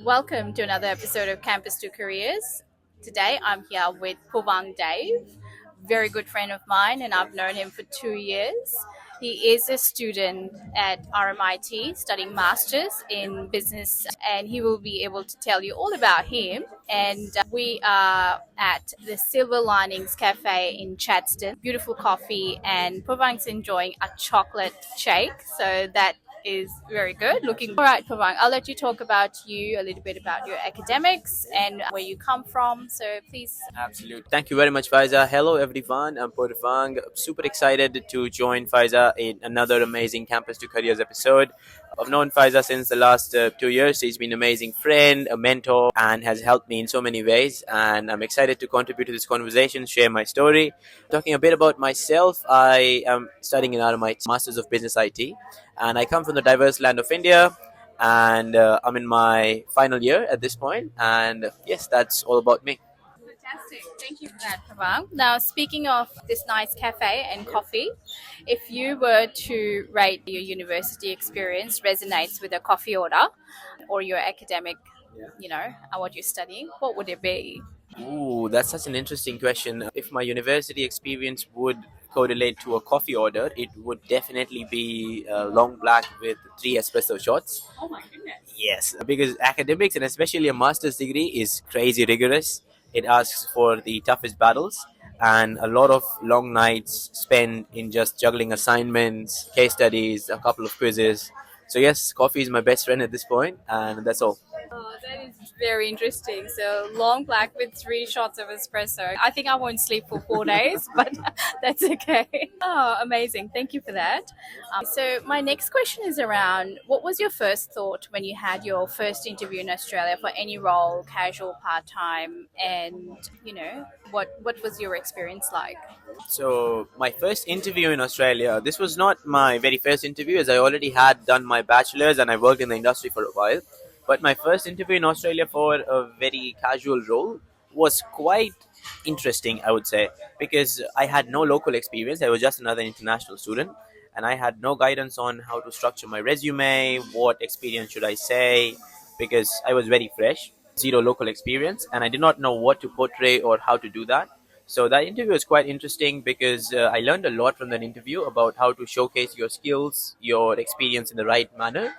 Welcome to another episode of Campus to Careers. Today I'm here with Purvang Dave, very good friend of mine, and I've known him for 2 years. He is a student at RMIT studying masters in business, and he will be able to tell you all about him. And we are at the Silver Linings Café in Chadstone. Beautiful coffee, and Purvang's enjoying a chocolate shake. So that is very good. Looking all right, Purvang. I'll let you talk about you a little bit about your academics and where you come from. So please. Absolutely. Thank you very much, Faiza. Hello, everyone. I'm Purvang. Super excited to join Faiza in another amazing Campus to Careers episode. I've known Faiza since the last 2 years. She's been an amazing friend, a mentor, and has helped me in so many ways. And I'm excited to contribute to this conversation, share my story. Talking a bit about myself, I am studying in RMIT, Masters of Business IT, and I come from the diverse land of India. And I'm in my final year at this point. And yes, that's all about me. Fantastic. Thank you for that, Purvang. Now, speaking of this nice cafe and coffee, if you were to rate your university experience resonates with a coffee order or your academic, what you're studying, what would it be? Ooh, that's such an interesting question. If my university experience would correlate to a coffee order, it would definitely be long black with 3 espresso shots. Oh my goodness. Yes, because academics and especially a master's degree is crazy rigorous. It asks for the toughest battles and a lot of long nights spent in just juggling assignments, case studies, a couple of quizzes. So yes, coffee is my best friend at this point, and that's all. Oh, that is very interesting. So long black with 3 shots of espresso. I think I won't sleep for 4 days, but that's okay. Oh, amazing. Thank you for that. So my next question is around what was your first thought when you had your first interview in Australia for any role, casual, part-time, and what was your experience like? So my first interview in Australia, this was not my very first interview as I already had done my bachelor's and I worked in the industry for a while. But my first interview in Australia for a very casual role was quite interesting, I would say, because I had no local experience. I was just another international student and I had no guidance on how to structure my resume, what experience should I say, because I was very fresh, zero local experience, and I did not know what to portray or how to do that. So that interview was quite interesting because I learned a lot from that interview about how to showcase your skills, your experience in the right manner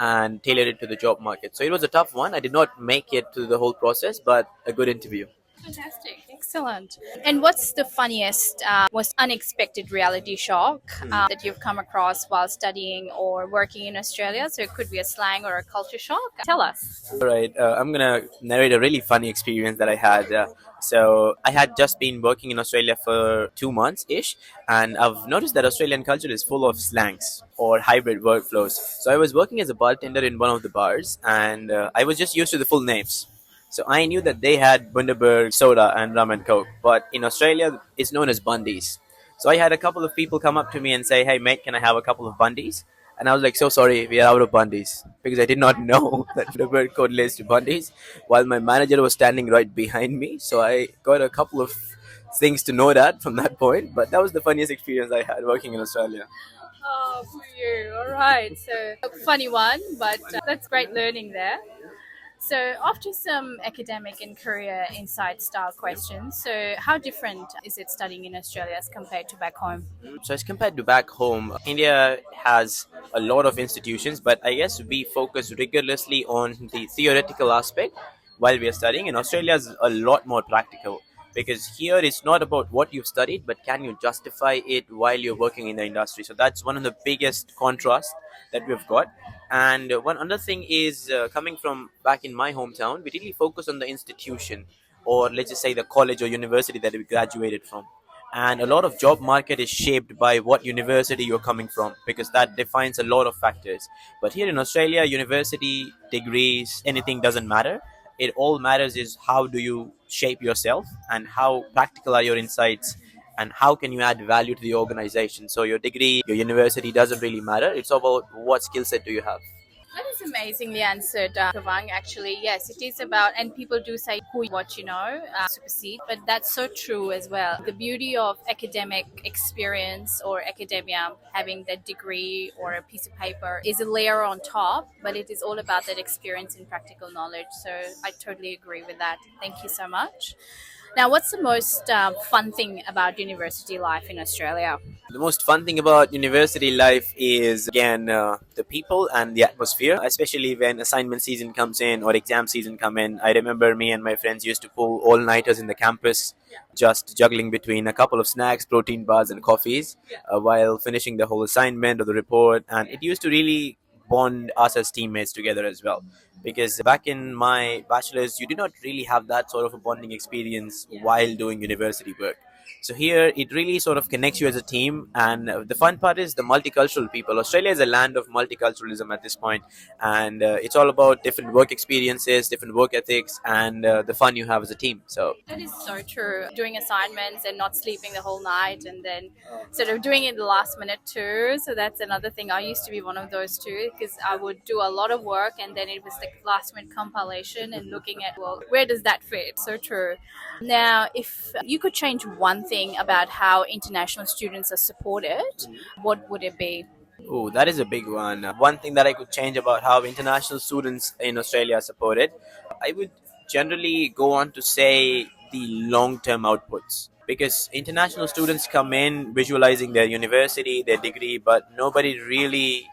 and tailor it to the job market. So it was a tough one. I did not make it to the whole process, but a good interview. Fantastic. Excellent. And what's the funniest, most unexpected reality shock that you've come across while studying or working in Australia? So it could be a slang or a culture shock. Tell us. All right, I'm gonna narrate a really funny experience that I had. So I had just been working in Australia for 2 months ish, and I've noticed that Australian culture is full of slangs or hybrid workflows. So I was working as a bartender in one of the bars, and I was just used to the full names. So I knew that they had Bundaberg soda and rum and coke, but in Australia it's known as Bundies. So I had a couple of people come up to me and say, "Hey mate, can I have a couple of Bundies?" And I was like, "So sorry, we are out of Bundies," because I did not know that the word correlates to Bundies. While my manager was standing right behind me, so I got a couple of things to know that from that point. But that was the funniest experience I had working in Australia. Oh, for you. All right. So a funny one, but that's great learning there. So after some academic and career insight style questions, so how different is it studying in Australia as compared to back home? So as compared to back home, India has a lot of institutions, but I guess we focus rigorously on the theoretical aspect while we are studying. And Australia is a lot more practical because here it's not about what you've studied, but can you justify it while you're working in the industry. So that's one of the biggest contrasts that we've got. And one other thing is coming from back in my hometown, we really focus on the institution or let's just say the college or university that we graduated from. And a lot of job market is shaped by what university you're coming from because that defines a lot of factors. But here in Australia, university, degrees, anything doesn't matter. It all matters is how do you shape yourself and how practical are your insights and how can you add value to the organization. So your degree, your university doesn't really matter. It's about what skill set do you have. That is Amazingly answered, Purvang. Actually, yes, it is about, and people do say who, what you know, supersede, but that's so true as well. The beauty of academic experience or academia, having that degree or a piece of paper, is a layer on top, but it is all about that experience and practical knowledge. So I totally agree with that. Thank you so much. Now, what's the most fun thing about university life in Australia? The most fun thing about university life is again the people and the atmosphere, especially when assignment season comes in or exam season come in. I remember me and my friends used to pull all nighters in the campus, just juggling between a couple of snacks, protein bars, and coffees while finishing the whole assignment or the report. And it used to really bond us as teammates together as well. Because back in my bachelor's, you did not really have that sort of a bonding experience while doing university work. So here, it really sort of connects you as a team, and the fun part is the multicultural people. Australia is a land of multiculturalism at this point, and it's all about different work experiences, different work ethics, and the fun you have as a team. So That is so true. Doing assignments and not sleeping the whole night, and then sort of doing it the last minute too. So that's another thing. I used to be one of those too, because I would do a lot of work and then it was the last minute compilation and looking at, well, where does that fit? So true. Now, if you could change one thing about how international students are supported, what would it be? oh, that is a big one. One thing that I could change about how international students in Australia are supported, I would generally go on to say the long term outputs. Because international students come in visualizing their university, their degree, but nobody really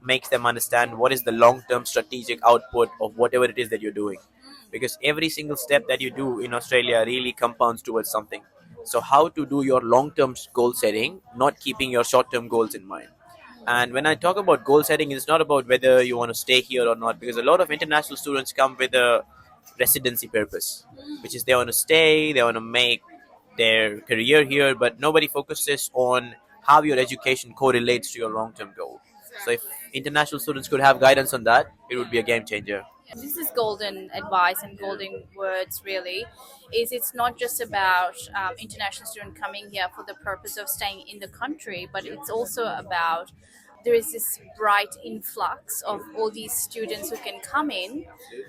makes them understand what is the long term strategic output of whatever it is that you're doing. Because every single step that you do in Australia really compounds towards something. So, how to do your long term goal setting, not keeping your short term goals in mind. And when I talk about goal setting, it's not about whether you want to stay here or not, because a lot of international students come with a residency purpose, which is they want to stay, they want to make their career here, but nobody focuses on how your education correlates to your long term goal. So if international students could have guidance on that, it would be a game changer. This is golden advice and golden words, really. Is it's not just about international student coming here for the purpose of staying in the country, but it's also about there is this bright influx of all these students who can come in,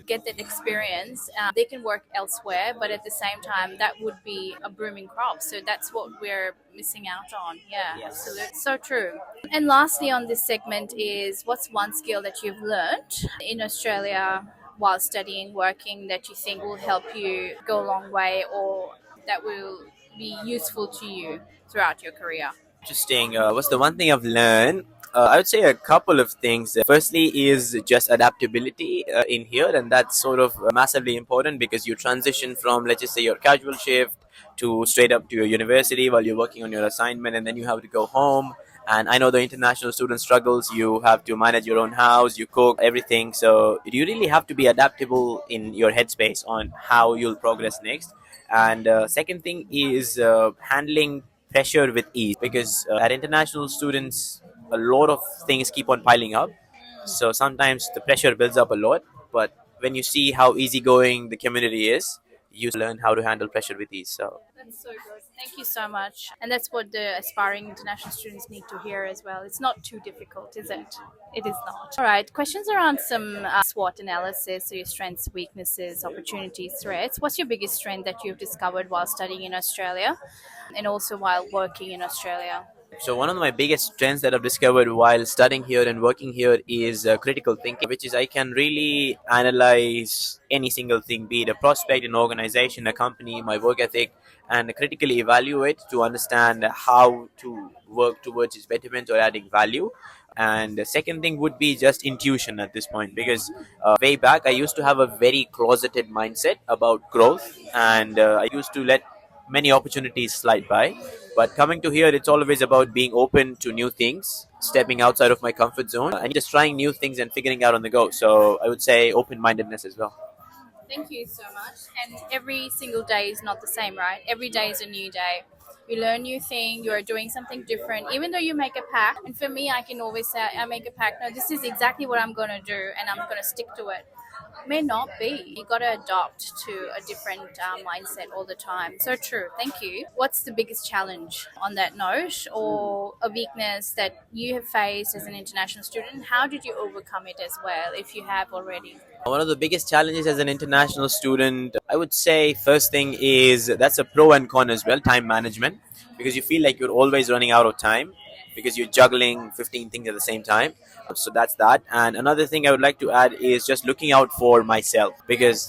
get that experience. They can work elsewhere, but at the same time, that would be a booming crop. So that's what we're missing out on. Yeah, absolutely. So true. And lastly, on this segment is what's one skill that you've learned in Australia while studying, working, that you think will help you go a long way or that will be useful to you throughout your career? Interesting. What's the one thing I've learned? I would say a couple of things. Firstly, is just adaptability in here, and that's sort of massively important because you transition from, let's just say, your casual shift to straight up to your university while you're working on your assignment, and then you have to go home. And I know the international student struggles. You have to manage your own house, you cook, everything. So you really have to be adaptable in your headspace on how you'll progress next. And second thing is handling pressure with ease because at international students a lot of things keep on piling up, so sometimes the pressure builds up a lot, but when you see how easygoing the community is, you learn how to handle pressure with ease. So That's so good. Thank you so much. And that's what the aspiring international students need to hear as well. It's not too difficult, is it? It is not. All right. Questions around some SWOT analysis, so your strengths, weaknesses, opportunities, threats. What's your biggest strength that you've discovered while studying in Australia and also while working in Australia? So one of my biggest strengths that I've discovered while studying here and working here is critical thinking, which is I can really analyze any single thing, be it a prospect, an organization, a company, my work ethic, and critically evaluate to understand how to work towards its betterment or adding value. And the second thing would be just intuition at this point, because way back I used to have a very closeted mindset about growth, and I used to let many opportunities slide by. But coming to here, it's always about being open to new things, stepping outside of my comfort zone, and just trying new things and figuring out on the go. So I would say open mindedness as well. Thank you so much. And every single day is not the same, right? Every day is a new day. You learn new thing. You are doing something different. Even though you make a pact, and for me, I can always say, I make a pact. No, this is exactly what I'm going to do, and I'm going to stick to it. may not be. You got to adopt to a different mindset all the time. So true. Thank you. What's the biggest challenge on that note, or a weakness that you have faced as an international student? How did you overcome it as well, if you have already? One of the biggest challenges as an international student, I would say, first thing is that's a pro and con as well, time management, because you feel like you're always running out of time because you're juggling 15 things at the same time. So that's that. And another thing I would like to add is just looking out for myself, because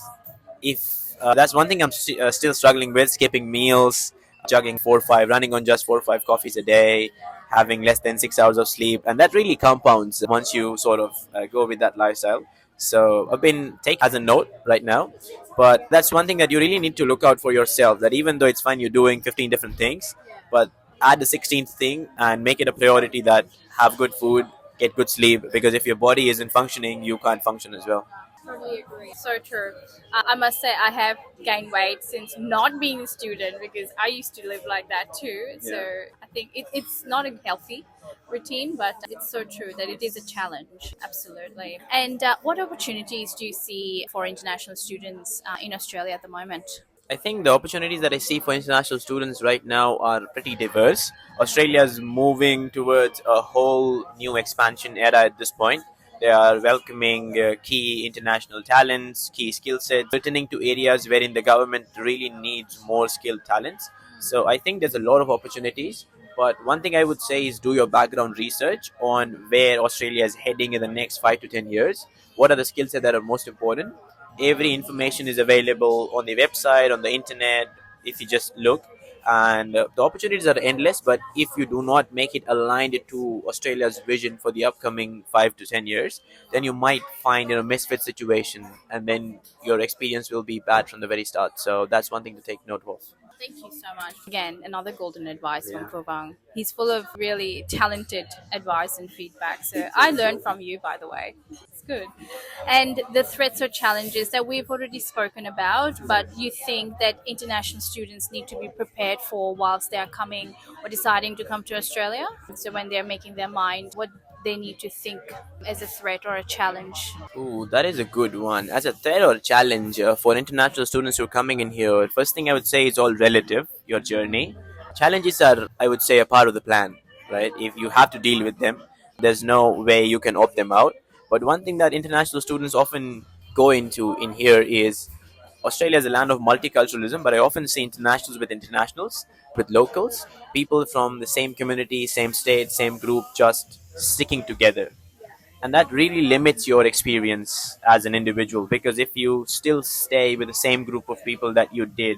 if that's one thing I'm still struggling with, skipping meals, juggling 4 or 5, running on just 4 or 5 coffees a day, having less than 6 hours of sleep, and that really compounds once you sort of go with that lifestyle. So I've been taking as a note right now, but that's one thing that you really need to look out for yourself, that even though it's fine you're doing 15 different things, but add the 16th thing and make it a priority, that have good food, get good sleep, because if your body isn't functioning, you can't function as well. Totally agree. So true. I must say I have gained weight since not being a student, because I used to live like that too. So I think it's not a healthy routine, but it's so true that it is a challenge. Absolutely. And what opportunities do you see for international students in Australia at the moment? I think the opportunities that I see for international students right now are pretty diverse. Australia is moving towards a whole new expansion era at this point. They are welcoming key international talents, key skill sets, returning to areas wherein the government really needs more skilled talents. So I think there's a lot of opportunities. But one thing I would say is do your background research on where Australia is heading in the next 5 to 10 years. What are the skill sets that are most important? Every information is available on the website, on the internet, if you just look. And the opportunities are endless, but if you do not make it aligned to Australia's vision for the upcoming 5 to 10 years, then you might find in a misfit situation, and then your experience will be bad from the very start. So that's one thing to take note of. Thank you so much. Again, another golden advice from Purvang. He's full of really talented advice and feedback. So I learned from you, by the way. It's good. And the threats or challenges that we've already spoken about, but you think that international students need to be prepared for whilst they are coming or deciding to come to Australia? So when they're making their mind, what they need to think as a threat or a challenge? Ooh, that is a good one. As a threat or a challenge for international students who are coming in here, first thing I would say is all relative, your journey. Challenges are, I would say, a part of the plan, right? If you have to deal with them, there's no way you can opt them out. But one thing that international students often go into in here is Australia is a land of multiculturalism, but I often see internationals with internationals, with locals, people from the same community, same state, same group, just sticking together. And that really limits your experience as an individual, because if you still stay with the same group of people that you did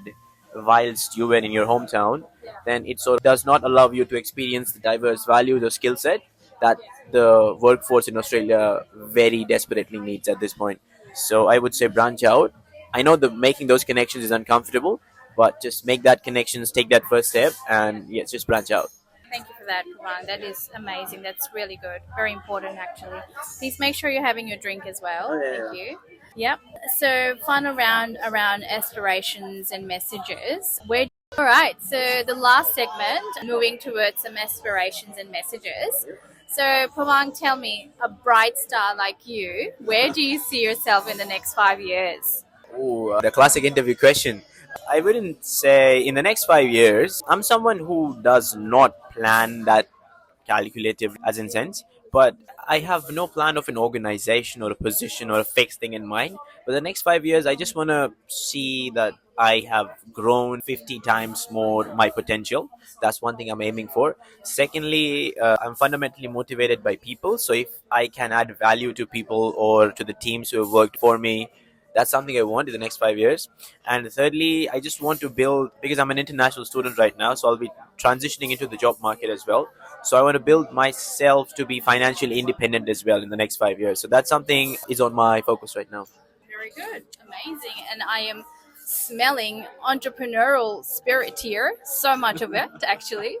whilst you were in your hometown, then it sort of does not allow you to experience the diverse values or skill set that the workforce in Australia very desperately needs at this point. So I would say branch out. I know the making those connections is uncomfortable, but just make that connections, take that first step, and yes, just branch out. Thank you for that, Purvang. That is amazing. That's really good. Very important, actually. Please make sure you're having your drink as well. Thank you. Yep. So, final round around aspirations and messages. All right. So, the last segment, moving towards some aspirations and messages. So, Purvang, tell me, a bright star like you, where do you see yourself in the next 5 years? Ooh, the classic interview question. I wouldn't say in the next 5 years. I'm someone who does not plan that calculative as in sense, but I have no plan of an organization or a position or a fixed thing in mind. But the next 5 years, I just want to see that I have grown 50 times more my potential. That's one thing I'm aiming for. Secondly, I'm fundamentally motivated by people. So if I can add value to people or to the teams who have worked for me, that's something I want in the next 5 years. And thirdly, I just want to build, because I'm an international student right now, so I'll be transitioning into the job market as well. So I want to build myself to be financially independent as well in the next 5 years. So that's something is on my focus right now. Very good. Amazing. And I am smelling entrepreneurial spirit here. So much of it, actually.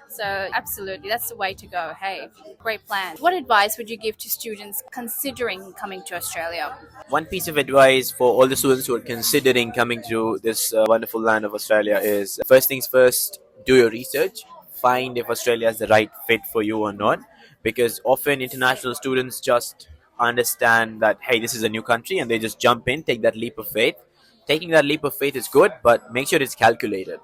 So, absolutely, that's the way to go. Hey, great plan. What advice would you give to students considering coming to Australia? One piece of advice for all the students who are considering coming to this wonderful land of Australia is first things first, do your research, find if Australia is the right fit for you or not. Because often international students just understand that, hey, this is a new country, and they just jump in, take that leap of faith. Taking that leap of faith is good, but make sure it's calculated.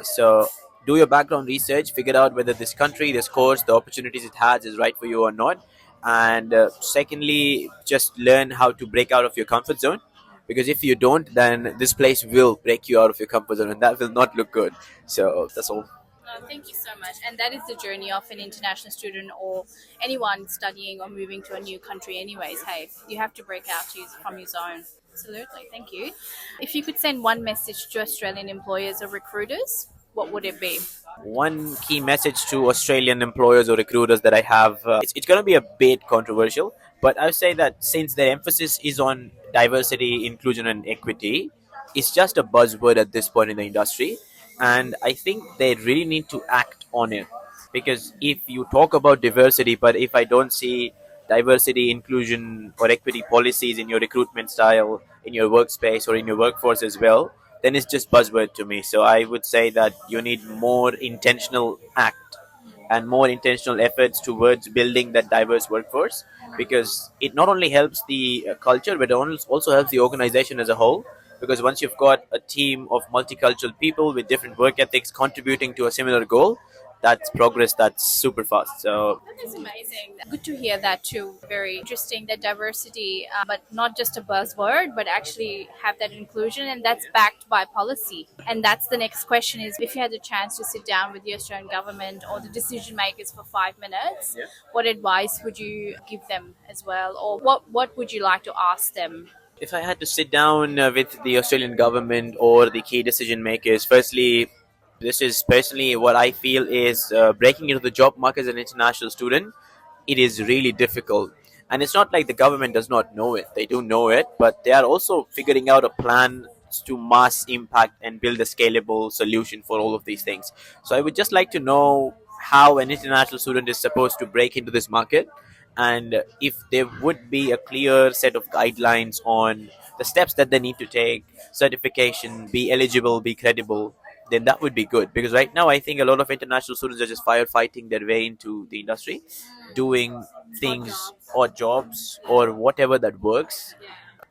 So do your background research, figure out whether this country, this course, the opportunities it has is right for you or not. And secondly, just learn how to break out of your comfort zone. Because if you don't, then this place will break you out of your comfort zone, and that will not look good. So that's all. Thank you so much. And that is the journey of an international student or anyone studying or moving to a new country, anyways. Hey, you have to break out from your zone. Absolutely. Thank you. If you could send one message to Australian employers or recruiters, what would it be? One key message to Australian employers or recruiters that I have, it's going to be a bit controversial, but I would say that since the emphasis is on diversity, inclusion, and equity, it's just a buzzword at this point in the industry. And I think they really need to act on it. Because if you talk about diversity, but if I don't see diversity, inclusion, or equity policies in your recruitment style, in your workspace, or in your workforce as well, then it's just buzzword to me. So I would say that you need more intentional act and more intentional efforts towards building that diverse workforce, because it not only helps the culture, but it also helps the organization as a whole. Because once you've got a team of multicultural people with different work ethics contributing to a similar goal, that's progress that's super fast. So That is amazing. Good to hear that too. Very interesting that diversity, but not just a buzzword, but actually have that inclusion, and that's backed by policy. And that's the next question: is if you had the chance to sit down with the Australian government or the decision makers for 5 minutes, what advice would you give them as well, or what would you like to ask them? if I had to sit down with the Australian government or the key decision makers, firstly, this is personally what I feel is breaking into the job market as an international student. It is really difficult. And it's not like the government does not know it. They do know it, but they are also figuring out a plan to mass impact and build a scalable solution for all of these things. So I would just like to know how an international student is supposed to break into this market, and if there would be a clear set of guidelines on the steps that they need to take, certification, be eligible, be credible, then that would be good. Because right now I think a lot of international students are just firefighting their way into the industry, doing things, or jobs, or whatever that works,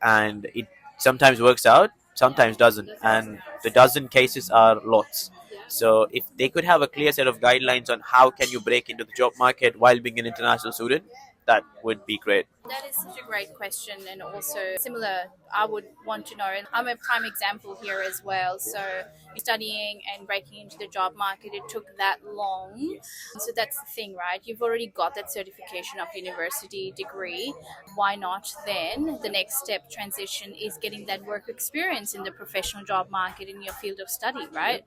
and it sometimes works out, sometimes doesn't, and the dozen cases are lots. So if they could have a clear set of guidelines on how can you break into the job market while being an international student, that would be great. That is such a great question, and also similar. I would want to know. I'm a prime example here as well. So, studying and breaking into the job market, it took that long. So that's the thing, right? You've already got that certification of university degree. Why not then? The next step transition is getting that work experience in the professional job market in your field of study, right?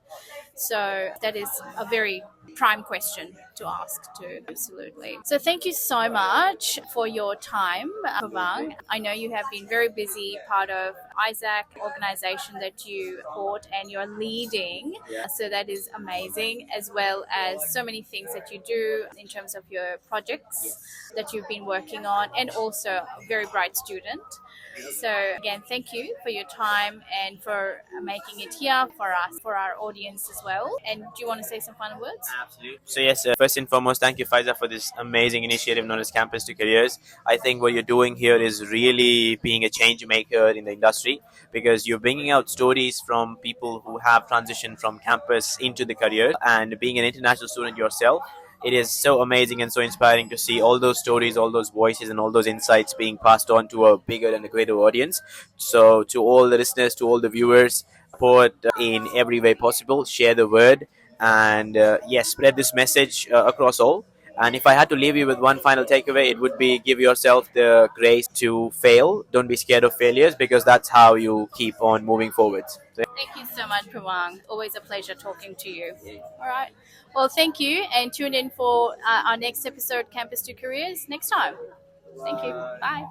So that is a very prime question to ask too. Absolutely. So thank you so much for your time, Purvang. I know you have been very busy, part of Isaac organization that you support and you're leading. So that is amazing, as well as so many things that you do in terms of your projects that you've been working on, and also a very bright student. So again, thank you for your time and for making it here for us, for our audience as well. And do you want to say some final words? Absolutely. So yes, first and foremost, thank you, Faiza, for this amazing initiative known as Campus to Careers. I think what you're doing here is really being a change maker in the industry, because you're bringing out stories from people who have transitioned from campus into the career, and being an international student yourself, it is so amazing and so inspiring to see all those stories, all those voices, and all those insights being passed on to a bigger and a greater audience. So, to all the listeners, to all the viewers, support in every way possible, share the word, and yes, spread this message across all. And if I had to leave you with one final takeaway, it would be give yourself the grace to fail. Don't be scared of failures, because that's how you keep on moving forwards. So, Thank you so much, Purvang. Always a pleasure talking to you. All right. Well, thank you, and tune in for our next episode, Campus to Careers, next time. Thank you. Bye.